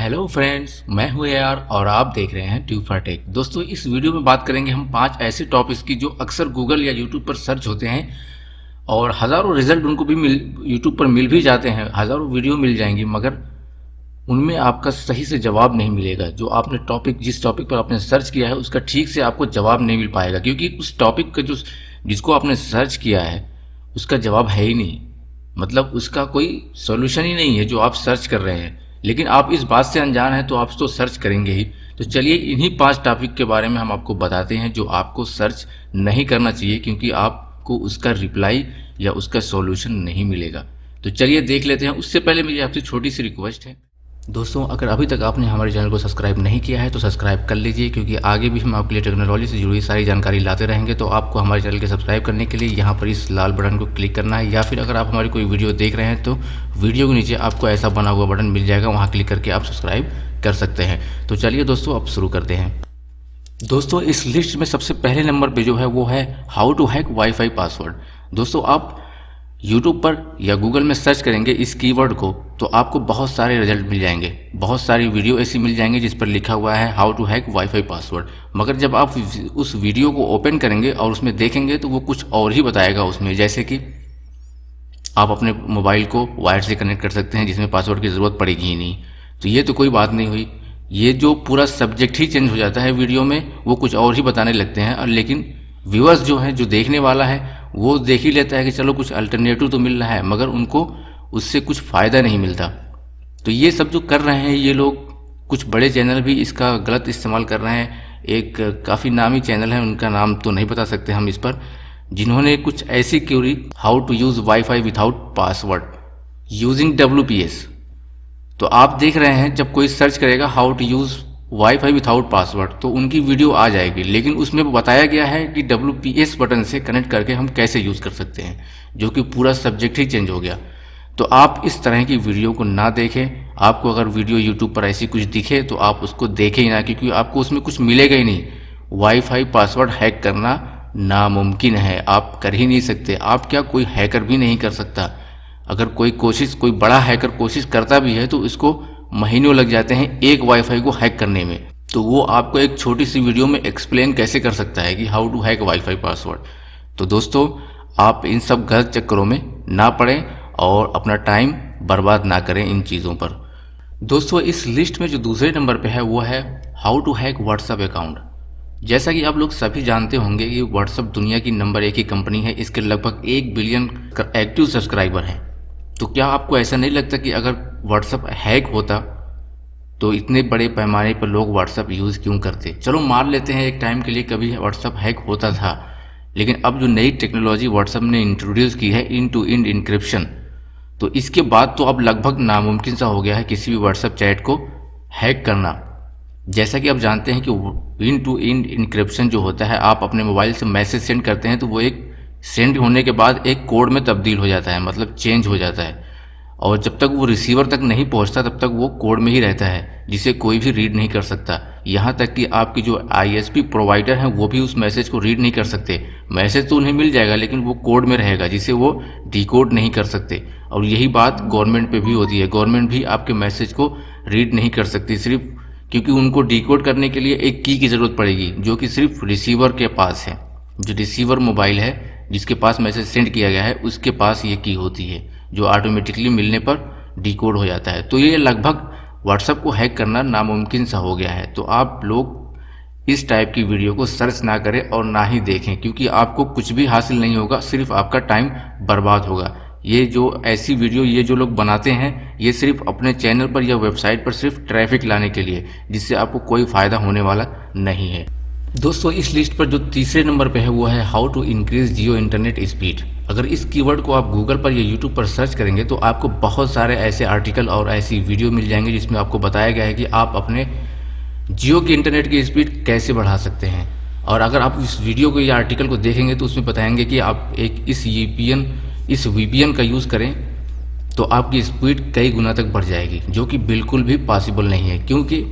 Hello friends, मैं हूं यार और आप देख रहे हैं ट्यूब फॉर टेक। दोस्तों, इस वीडियो में बात करेंगे हम 5 ऐसे टॉपिक्स की जो अक्सर गूगल या यूट्यूब पर सर्च होते हैं और हज़ारों रिजल्ट उनको भी यूट्यूब पर मिल भी जाते हैं, हज़ारों वीडियो मिल जाएंगी, मगर उनमें आपका सही से जवाब नहीं मिलेगा। जो आपने जिस टॉपिक पर आपने सर्च किया है उसका ठीक से आपको जवाब नहीं मिल पाएगा, क्योंकि उस टॉपिक का जिसको आपने सर्च किया है उसका जवाब है ही नहीं। मतलब उसका कोई सॉल्यूशन ही नहीं है जो आप सर्च कर रहे हैं। लेकिन आप इस बात से अनजान हैं तो आप तो सर्च करेंगे ही। तो चलिए इन्हीं 5 टॉपिक के बारे में हम आपको बताते हैं जो आपको सर्च नहीं करना चाहिए, क्योंकि आपको उसका रिप्लाई या उसका सॉल्यूशन नहीं मिलेगा। तो चलिए देख लेते हैं। उससे पहले मेरी आपसे छोटी सी रिक्वेस्ट है दोस्तों, अगर अभी तक आपने हमारे चैनल को सब्सक्राइब नहीं किया है तो सब्सक्राइब कर लीजिए, क्योंकि आगे भी हम आपके लिए टेक्नोलॉजी से जुड़ी सारी जानकारी लाते रहेंगे। तो आपको हमारे चैनल के सब्सक्राइब करने के लिए यहाँ पर इस लाल बटन को क्लिक करना है, या फिर अगर आप हमारी कोई वीडियो देख रहे हैं तो वीडियो के नीचे आपको ऐसा बना हुआ बटन मिल जाएगा, वहाँ क्लिक करके आप सब्सक्राइब कर सकते हैं। तो चलिए दोस्तों, अब शुरू करते हैं। दोस्तों, इस लिस्ट में सबसे पहले नंबर पे जो है वो है how to hack wifi password. दोस्तों, आप यूट्यूब पर या गूगल में सर्च करेंगे इस कीवर्ड को तो आपको बहुत सारे रिजल्ट मिल जाएंगे, बहुत सारी वीडियो ऐसी मिल जाएंगी जिस पर लिखा हुआ है how to hack wifi password. मगर जब आप उस वीडियो को ओपन करेंगे और उसमें देखेंगे तो वो कुछ और ही बताएगा उसमें, जैसे कि आप अपने मोबाइल को वायर से कनेक्ट कर सकते हैं जिसमें पासवर्ड की ज़रूरत पड़ेगी ही नहीं। तो ये तो कोई बात नहीं हुई। ये जो पूरा सब्जेक्ट ही चेंज हो जाता है वीडियो में, वो कुछ और ही बताने लगते हैं। और लेकिन व्यूअर्स जो हैं, जो देखने वाला है, वो देख ही लेता है कि चलो कुछ अल्टरनेटिव तो मिल रहा है, मगर उनको उससे कुछ फ़ायदा नहीं मिलता। तो ये सब जो कर रहे हैं ये लोग, कुछ बड़े चैनल भी इसका गलत इस्तेमाल कर रहे हैं। एक काफ़ी नामी चैनल है, उनका नाम तो नहीं बता सकते हम इस पर, जिन्होंने कुछ ऐसी query how to use wifi without password using WPS। तो आप देख रहे हैं जब कोई सर्च करेगा how to use wifi without password तो उनकी वीडियो आ जाएगी, लेकिन उसमें बताया गया है कि WPS बटन से कनेक्ट करके हम कैसे यूज़ कर सकते हैं, जो कि पूरा सब्जेक्ट ही चेंज हो गया। तो आप इस तरह की वीडियो को ना देखें। आपको अगर वीडियो यूट्यूब पर ऐसी कुछ दिखे तो आप उसको देखें ही ना, क्योंकि आपको उसमें कुछ मिलेगा ही नहीं। वाईफाई पासवर्ड हैक करना नामुमकिन है, आप कर ही नहीं सकते। आप क्या, कोई हैकर भी नहीं कर सकता। अगर कोई बड़ा हैकर कोशिश करता भी है तो इसको महीनों लग जाते हैं एक वाईफाई को हैक करने में। तो वो आपको एक छोटी सी वीडियो में एक्सप्लेन कैसे कर सकता है कि how to hack wifi password. तो दोस्तों, आप इन सब गलत चक्करों में ना पड़ें और अपना टाइम बर्बाद ना करें इन चीज़ों पर। दोस्तों, इस लिस्ट में जो दूसरे नंबर पे है वो है how to hack WhatsApp account. जैसा कि आप लोग सभी जानते होंगे कि व्हाट्सएप दुनिया की नंबर 1 की कंपनी है। इसके लगभग 1 बिलियन एक्टिव सब्सक्राइबर हैं। तो क्या आपको ऐसा नहीं लगता कि अगर व्हाट्सएप हैक होता तो इतने बड़े पैमाने पर लोग व्हाट्सएप यूज़ क्यों करते? चलो मान लेते हैं एक टाइम के लिए कभी व्हाट्सएप हैक होता था, लेकिन अब जो नई टेक्नोलॉजी व्हाट्सएप ने इंट्रोड्यूस की है इंड टू इंड इंक्रिप्शन, तो इसके बाद तो अब लगभग नामुमकिन सा हो गया है किसी भी व्हाट्सएप चैट को हैक करना। जैसा कि आप जानते हैं कि इंड टू इंड इंक्रिप्शन जो होता है, आप अपने मोबाइल से मैसेज सेंड करते हैं तो वो एक सेंड होने के बाद एक कोड में तब्दील हो जाता है, मतलब चेंज हो जाता है, और जब तक वो रिसीवर तक नहीं पहुंचता तब तक वो कोड में ही रहता है, जिसे कोई भी रीड नहीं कर सकता। यहाँ तक कि आपकी जो ISP प्रोवाइडर हैं वो भी उस मैसेज को रीड नहीं कर सकते। मैसेज तो उन्हें मिल जाएगा लेकिन वो कोड में रहेगा जिसे वो डिकोड नहीं कर सकते। और यही बात गवर्नमेंट पे भी होती है। गवर्नमेंट भी आपके मैसेज को रीड नहीं कर सकती, सिर्फ क्योंकि उनको डिकोड करने के लिए एक की ज़रूरत पड़ेगी, जो कि सिर्फ रिसीवर के पास है। जो रिसीवर मोबाइल है जिसके पास मैसेज सेंड किया गया है उसके पास ये की होती है, जो ऑटोमेटिकली मिलने पर डिकोड हो जाता है। तो ये लगभग व्हाट्सएप को हैक करना नामुमकिन सा हो गया है। तो आप लोग इस टाइप की वीडियो को सर्च ना करें और ना ही देखें, क्योंकि आपको कुछ भी हासिल नहीं होगा, सिर्फ आपका टाइम बर्बाद होगा। ये जो ऐसी वीडियो ये जो लोग बनाते हैं ये सिर्फ अपने चैनल पर या वेबसाइट पर सिर्फ ट्रैफिक लाने के लिए, जिससे आपको कोई फ़ायदा होने वाला नहीं है। दोस्तों, इस लिस्ट पर जो तीसरे नंबर पे है वो है how to increase Jio internet speed. अगर इस कीवर्ड को आप गूगल पर या यूट्यूब पर सर्च करेंगे तो आपको बहुत सारे ऐसे आर्टिकल और ऐसी वीडियो मिल जाएंगे जिसमें आपको बताया गया है कि आप अपने जियो के इंटरनेट की स्पीड कैसे बढ़ा सकते हैं। और अगर आप इस वीडियो को या आर्टिकल को देखेंगे तो उसमें बताएंगे कि आप इस VPN का यूज़ करें तो आपकी स्पीड कई गुना तक बढ़ जाएगी, जो कि बिल्कुल भी पॉसिबल नहीं है, क्योंकि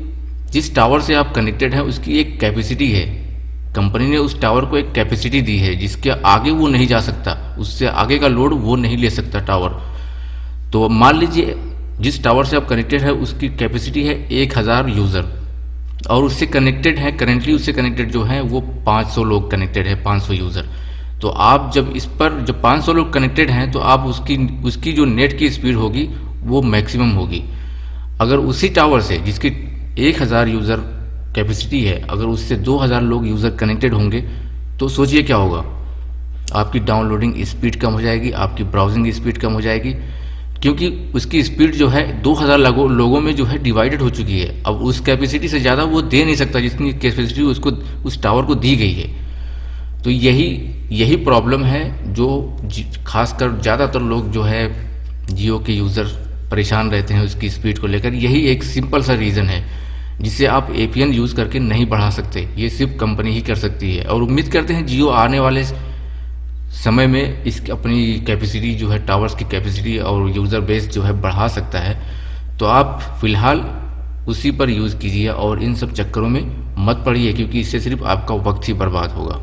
जिस टावर से आप कनेक्टेड हैं उसकी एक कैपेसिटी है। कंपनी ने उस टावर को एक कैपेसिटी दी है जिसके आगे वो नहीं जा सकता, उससे आगे का लोड वो नहीं ले सकता टावर। तो मान लीजिए जिस टावर से आप कनेक्टेड है उसकी कैपेसिटी है 1000 यूज़र, और उससे कनेक्टेड है करेंटली, उससे कनेक्टेड जो है वो 500 लोग कनेक्टेड है, 500 यूज़र। तो आप जब इस पर जब 500 लोग कनेक्टेड हैं तो आप उसकी जो नेट की स्पीड होगी वो मैक्सिमम होगी। अगर उसी टावर से जिसकी 1000 यूज़र कैपेसिटी है, अगर उससे 2000 लोग यूज़र कनेक्टेड होंगे तो सोचिए क्या होगा। आपकी डाउनलोडिंग स्पीड कम हो जाएगी, आपकी ब्राउजिंग स्पीड कम हो जाएगी, क्योंकि उसकी स्पीड जो है 2000 लोगों में जो है डिवाइडेड हो चुकी है। अब उस कैपेसिटी से ज़्यादा वो दे नहीं सकता जितनी कैपेसिटी उसको उस टावर को दी गई है। तो यही प्रॉब्लम है जो खासकर ज़्यादातर लोग जो है जियो के यूज़र परेशान रहते हैं उसकी स्पीड को लेकर। यही एक सिंपल सा रीज़न है जिसे आप एपीएन यूज़ करके नहीं बढ़ा सकते, ये सिर्फ कंपनी ही कर सकती है। और उम्मीद करते हैं जियो आने वाले समय में इस अपनी कैपेसिटी जो है, टावर्स की कैपेसिटी और यूज़र बेस जो है बढ़ा सकता है। तो आप फिलहाल उसी पर यूज़ कीजिए और इन सब चक्करों में मत पड़िए, क्योंकि इससे सिर्फ आपका वक्त ही बर्बाद होगा।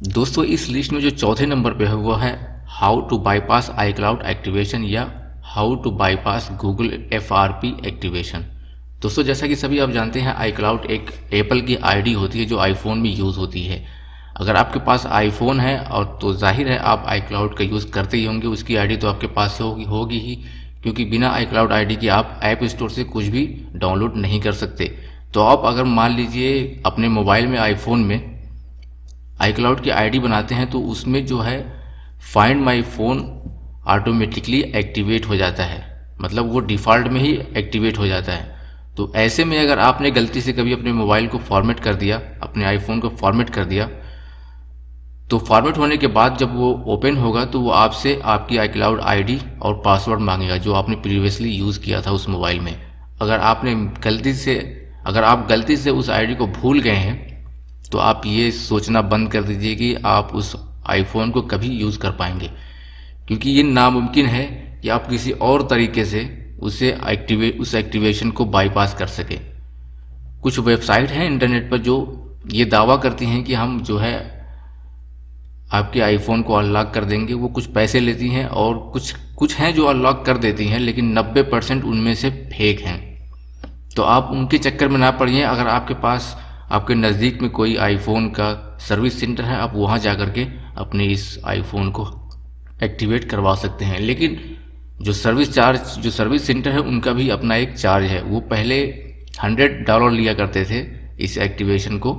दोस्तों इस लिस्ट में जो चौथे नंबर पे है वो है how to bypass iCloud activation या how to bypass Google FRP activation. दोस्तों जैसा कि सभी आप जानते हैं iCloud एक एप्पल की आईडी होती है जो आईफोन में यूज़ होती है। अगर आपके पास आईफोन है और तो जाहिर है आप iCloud का यूज़ करते ही होंगे, उसकी आईडी तो आपके पास होगी ही, क्योंकि बिना iCloud आईडी के आप ऐप स्टोर से कुछ भी डाउनलोड नहीं कर सकते। तो आप अगर मान लीजिए अपने मोबाइल में आईफोन में iCloud की आईडी बनाते हैं तो उसमें जो है find my phone automatically activate हो जाता है, मतलब वो डिफ़ॉल्ट में ही एक्टिवेट हो जाता है। तो ऐसे में अगर आपने गलती से कभी अपने मोबाइल को फॉर्मेट कर दिया, अपने आईफोन को फॉर्मेट कर दिया, तो फॉर्मेट होने के बाद जब वो ओपन होगा तो वो आपसे आपकी iCloud आईडी और पासवर्ड मांगेगा जो आपने प्रीवियसली यूज़ किया था उस मोबाइल में। अगर आप गलती से उस आईडी को भूल गए हैं तो आप ये सोचना बंद कर दीजिए कि आप उस आईफोन को कभी यूज़ कर पाएंगे, क्योंकि ये नामुमकिन है कि आप किसी और तरीके से उस एक्टिवेशन को बाईपास कर सके। कुछ वेबसाइट हैं इंटरनेट पर जो ये दावा करती हैं कि हम जो है आपके आईफोन को अनलॉक कर देंगे। वो कुछ पैसे लेती हैं और कुछ हैं जो अनलॉक कर देती हैं, लेकिन 90% उनमें से फेक हैं। तो आप उनके चक्कर में ना पड़िए। अगर आपके पास आपके नज़दीक में कोई आईफोन का सर्विस सेंटर है, आप वहाँ जा कर के अपने इस आईफोन को एक्टिवेट करवा सकते हैं। लेकिन जो सर्विस सेंटर है उनका भी अपना एक चार्ज है। वो पहले $100 लिया करते थे इस एक्टिवेशन को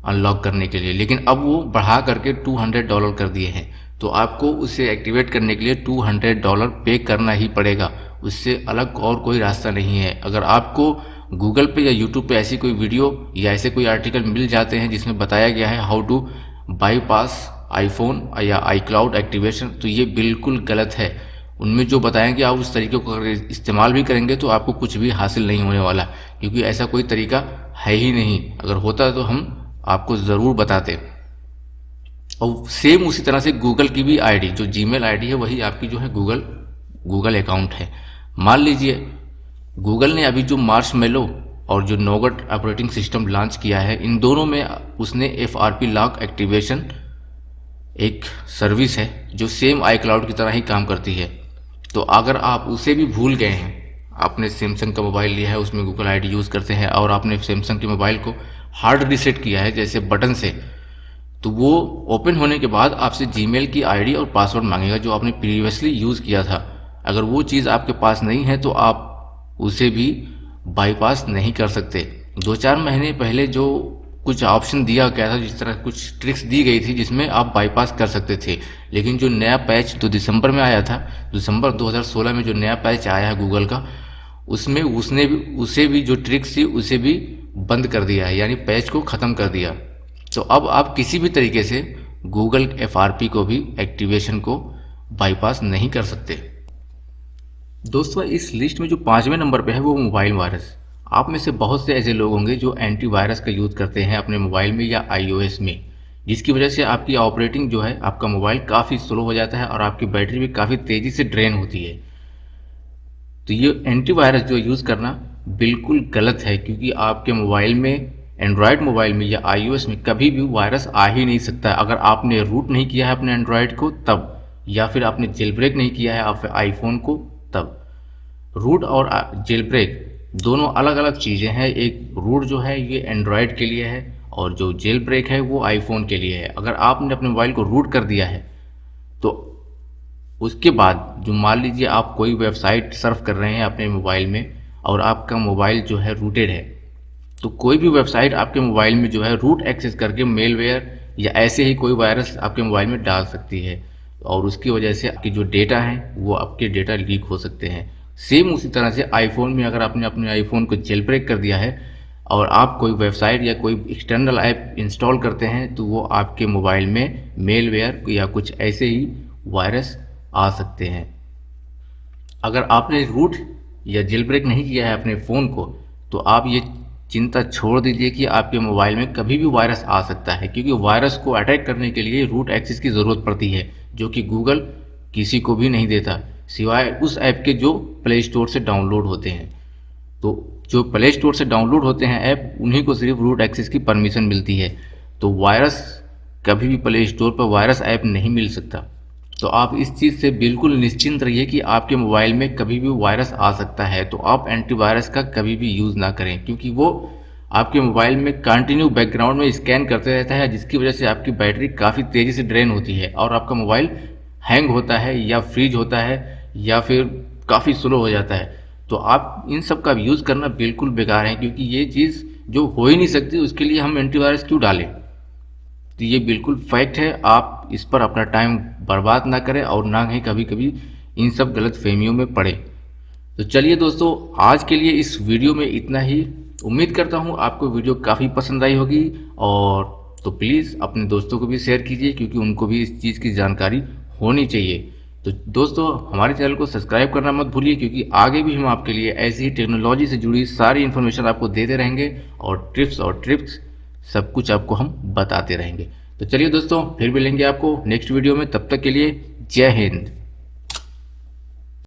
अनलॉक करने के लिए, लेकिन अब वो बढ़ा करके $200 कर दिए हैं। तो आपको उसे एक्टिवेट करने के लिए $200 पे करना ही पड़ेगा, उससे अलग और कोई रास्ता नहीं है। अगर आपको गूगल पे या यूट्यूब पे ऐसी कोई वीडियो या ऐसे कोई आर्टिकल मिल जाते हैं जिसमें बताया गया है हाउ टू बाईपास आईफोन या iCloud एक्टिवेशन, तो ये बिल्कुल गलत है। उनमें जो बताएं कि आप उस तरीके को इस्तेमाल भी करेंगे तो आपको कुछ भी हासिल नहीं होने वाला, क्योंकि ऐसा कोई तरीका है ही नहीं। अगर होता तो हम आपको ज़रूर बताते। और सेम उसी तरह से गूगल की भी आईडी, जो जीमेल आईडी है, वही आपकी जो है गूगल अकाउंट है। मान लीजिए गूगल ने अभी जो मार्शमैलो और जो नोगट ऑपरेटिंग सिस्टम लॉन्च किया है, इन दोनों में उसने FRP लॉक एक्टिवेशन एक सर्विस है जो सेम iCloud की तरह ही काम करती है। तो अगर आप उसे भी भूल गए हैं, आपने सैमसंग का मोबाइल लिया है, उसमें गूगल आईडी यूज़ करते हैं और आपने सैमसंग के मोबाइल को हार्ड रीसेट किया है जैसे बटन से, तो वो ओपन होने के बाद आपसे जीमेल की आईडी और पासवर्ड मांगेगा जो आपने प्रीवियसली यूज़ किया था। अगर वो चीज़ आपके पास नहीं है तो आप उसे भी बाईपास नहीं कर सकते। 2-4 महीने पहले जो कुछ ऑप्शन दिया गया था, जिस तरह कुछ ट्रिक्स दी गई थी जिसमें आप बाईपास कर सकते थे, लेकिन जो नया पैच 2 दिसंबर में आया था, दिसंबर 2016 में जो नया पैच आया है गूगल का, उसमें उसे भी जो ट्रिक्स थी उसे भी बंद कर दिया है, यानी पैच को ख़त्म कर दिया। तो अब आप किसी भी तरीके से गूगल FRP को भी एक्टिवेशन को बाईपास नहीं कर सकते। दोस्तों इस लिस्ट में जो 5वें नंबर पे है वो मोबाइल वायरस। आप में से बहुत से ऐसे लोग होंगे जो एंटीवायरस का यूज़ करते हैं अपने मोबाइल में या iOS में, जिसकी वजह से आपकी ऑपरेटिंग जो है, आपका मोबाइल काफ़ी स्लो हो जाता है और आपकी बैटरी भी काफ़ी तेज़ी से ड्रेन होती है। तो ये एंटीवायरस जो यूज़ करना बिल्कुल गलत है, क्योंकि आपके मोबाइल में, एंड्रॉयड मोबाइल में या iOS में कभी भी वायरस आ ही नहीं सकता। अगर आपने रूट नहीं किया है अपने एंड्रॉयड को तब, या फिर आपने जेल ब्रेक नहीं किया है आप आईफोन को तब। रूट और जेल ब्रेक दोनों अलग अलग चीज़ें हैं। एक रूट जो है ये एंड्रॉयड के लिए है और जो जेल ब्रेक है वो आईफोन के लिए है। अगर आपने अपने मोबाइल को रूट कर दिया है तो उसके बाद जो मान लीजिए आप कोई वेबसाइट सर्फ कर रहे हैं अपने मोबाइल में और आपका मोबाइल जो है रूटेड है, तो कोई भी वेबसाइट आपके मोबाइल में जो है रूट एक्सेस करके मेलवेयर या ऐसे ही कोई वायरस आपके मोबाइल में डाल सकती है और उसकी वजह से आपकी जो डेटा है वो आपके डेटा लीक हो सकते हैं। सेम उसी तरह से आईफोन में अगर आपने अपने आईफोन को जेल ब्रेक कर दिया है और आप कोई वेबसाइट या कोई एक्सटर्नल ऐप इंस्टॉल करते हैं तो वो आपके मोबाइल में मेलवेयर या कुछ ऐसे ही वायरस आ सकते हैं। अगर आपने रूट या जेल ब्रेक नहीं किया है अपने फ़ोन को तो आप ये चिंता छोड़ दीजिए कि आपके मोबाइल में कभी भी वायरस आ सकता है, क्योंकि वायरस को अटैक करने के लिए रूट एक्सेस की ज़रूरत पड़ती है, जो कि गूगल किसी को भी नहीं देता सिवाय उस ऐप के जो प्ले स्टोर से डाउनलोड होते हैं। तो जो प्ले स्टोर से डाउनलोड होते हैं ऐप, उन्हीं को सिर्फ रूट एक्सेस की परमिशन मिलती है। तो वायरस कभी भी प्ले स्टोर पर वायरस ऐप नहीं मिल सकता। तो आप इस चीज़ से बिल्कुल निश्चिंत रहिए कि आपके मोबाइल में कभी भी वायरस आ सकता है। तो आप एंटीवायरस का कभी भी यूज़ ना करें, क्योंकि वो आपके मोबाइल में कंटिन्यू बैकग्राउंड में स्कैन करते रहता है, जिसकी वजह से आपकी बैटरी काफ़ी तेज़ी से ड्रेन होती है और आपका मोबाइल हैंग होता है या फ्रीज होता है या फिर काफ़ी स्लो हो जाता है। तो आप इन सब का यूज़ करना बिल्कुल बेकार है, क्योंकि ये चीज़ जो हो ही नहीं सकती उसके लिए हम एंटीवायरस क्यों डालें। तो ये बिल्कुल फैक्ट है। आप इस पर अपना टाइम बर्बाद ना करें और ना ही कभी कभी इन सब गलत फहमियों में पड़े। तो चलिए दोस्तों, आज के लिए इस वीडियो में इतना ही। उम्मीद करता हूँ आपको वीडियो काफ़ी पसंद आई होगी, और तो प्लीज़ अपने दोस्तों को भी शेयर कीजिए, क्योंकि उनको भी इस चीज़ की जानकारी होनी चाहिए। तो दोस्तों, हमारे चैनल को सब्सक्राइब करना मत भूलिए, क्योंकि आगे भी हम आपके लिए ऐसी ही टेक्नोलॉजी से जुड़ी सारी इन्फॉर्मेशन आपको देते रहेंगे और ट्रिप्स सब कुछ आपको हम बताते रहेंगे। तो चलिए दोस्तों, फिर मिलेंगे आपको नेक्स्ट वीडियो में। तब तक के लिए जय हिंद।